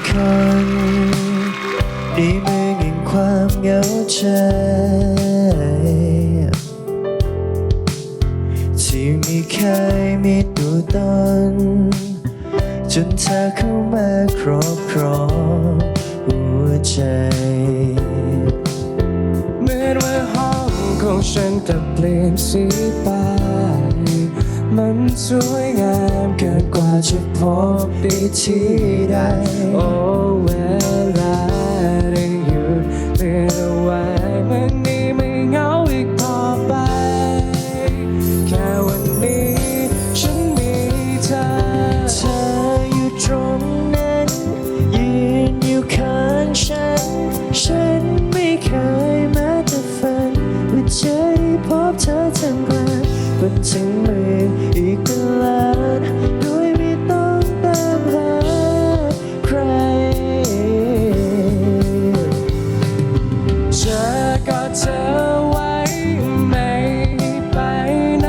คนในเมืองแห่งความเหงาใจที่ไม่เคยมีตัวตนจนเธอเข้ามาครอบครองหัวใจเหมือนว่าห้องของฉันกลับเปลี่ยนสีไปมันสวยงามเกินกว่าจะพบได้ที่ใดโอ้เวลาได้หยุดเตือนเอาไว้มันนี้ไม่เหงาอีกต่อไปแค่วันนี้ฉันมีเธออยู่ตรงนั้นยืนอยู่ข้างฉันไม่เคยแม้แต่ฝันว่าจะได้พบเธอท่ามกลางคนทั้งเมืองอีกเป็นล้านโดยไม่ต้องตามหาใครจะกอดเธอไว้ไม่ไปไหน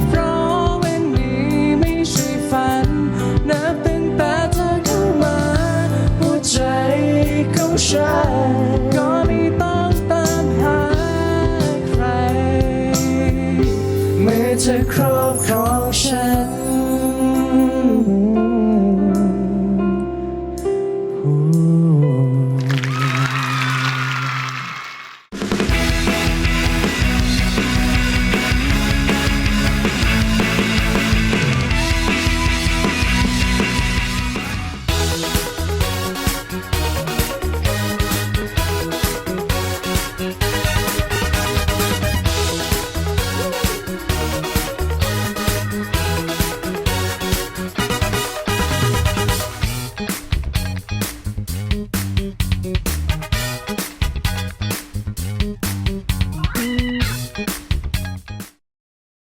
เพราะวันนี้ไม่ใช่ฝันนับตั้งแต่เธอเข้ามาหัวใจของฉั